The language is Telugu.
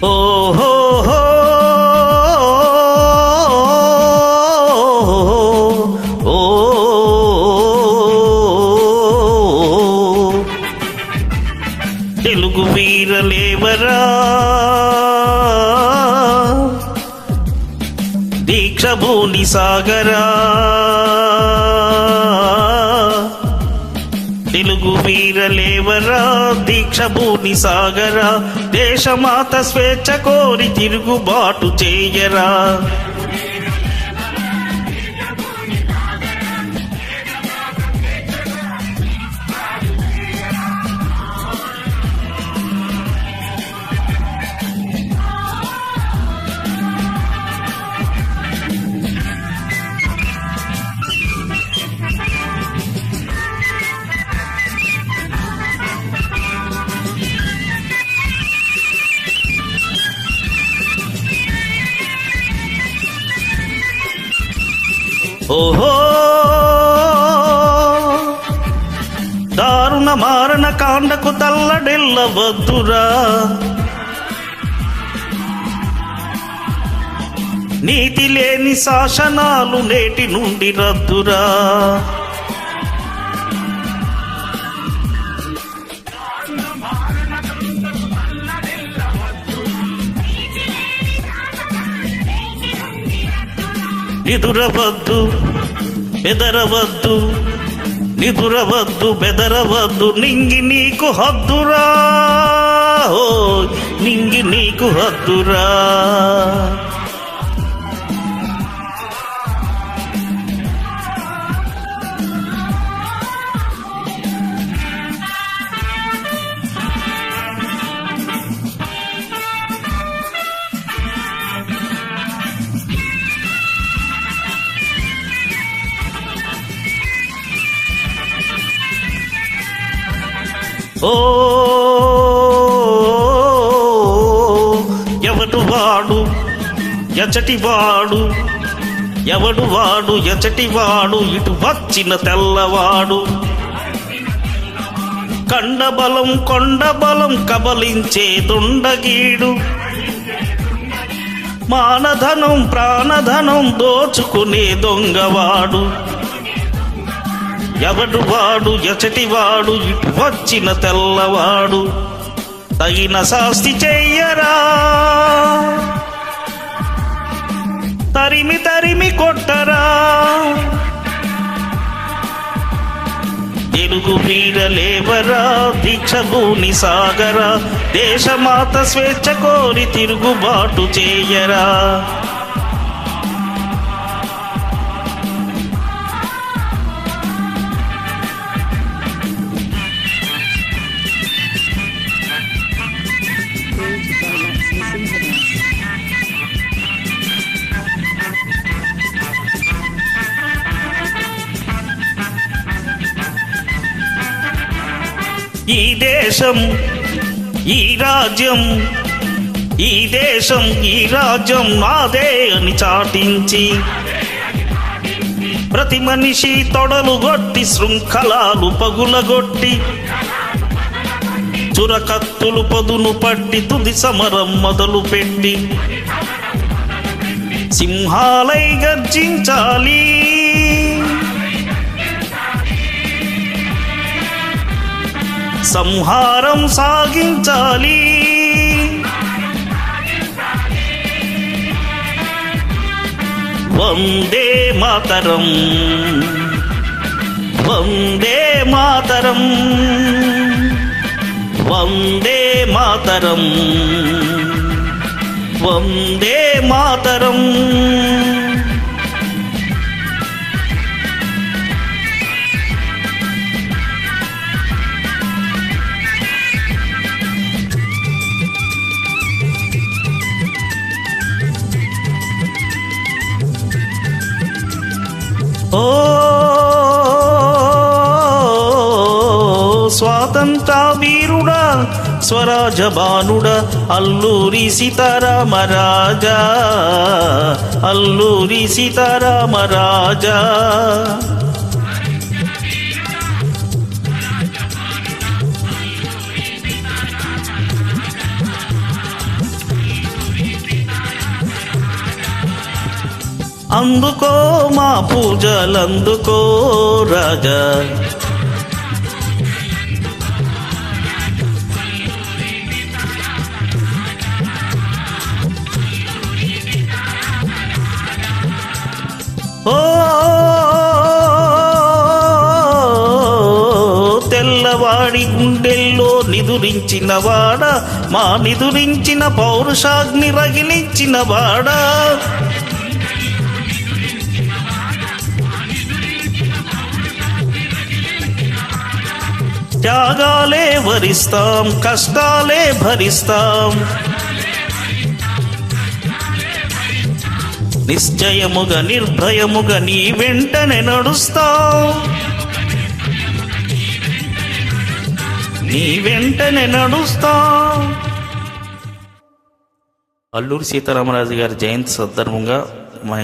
ఓహో ఓ తెలుగు వీరలేవరా దీక్ష భూని సాగరా తెలుగు వీరలేవరా దీక్ష భూని సాగరా దేశమాత స్వేచ్ఛ కోరి తిరుగుబాటు చేయరా ఓహో దారుణ మారణ కాండకు తల్లడెల్లవద్దురా నీతి లేని శాసనాలు నేటి నుండి రద్దురా నిదురవద్దు బెదరవద్దు నిదురవద్దు బెదరవద్దు నింగి నీకు హద్దురా ఓ నింగి నీకు హద్దురా ఓ ఎవడు వాడు ఎచటివాడు ఎవడు వాడు ఎచటివాడు ఇటు వచ్చిన తెల్లవాడు కండబలం కొండబలం కబలించే దొండగీడు మానధనం ప్రాణధనం దోచుకునే దొంగవాడు ఎవడు వాడు ఎచటివాడు ఇటు వచ్చిన తెల్లవాడు తగిన శాస్తి చెయ్యరా తరిమి తరిమి కొట్టరా తెలుగు వీరలేవరా దీక్ష భూని సాగరా దేశమాత స్వేచ్ఛ కోరి తిరుగుబాటు చేయరా ఈ దేశం ఈ రాజ్యం ఈ దేశం ఈ రాజ్యం నాదే అని చాటించి ప్రతి మనిషి తొడలు గొట్టి శృంఖలాలు పగులగొట్టి చురకత్తులు పదును పట్టి తుది సమరం మొదలు పెట్టి సింహాలై గర్జించాలి సంహారం సాగించాలి వందే మాతరం వందే మాతరం వందే మాతరం వందే మాతరం ఓ స్వాతంత్ర వీరుడా స్వరాజ బానుడా అల్లూరి సీతారామరాజా అల్లూరి సీతారామరాజా అందుకో మా పూజలందుకో రాజా. ఓ తెల్లవాడి గుండెల్లో నిదురించిన వాడ, మా నిదురించిన పౌరుషాగ్ని రగిలించిన వాడ, త్యాగాలే వరిస్తాం, కష్టాలే భరిస్తాం, నిశ్చయముగా నిర్భయముగా నీ వెంటనే నడుస్తాం, నీ వెంటనే నడుస్తాం. అల్లూరి సీతారామరాజు గారి జయంతి సందర్భంగా మా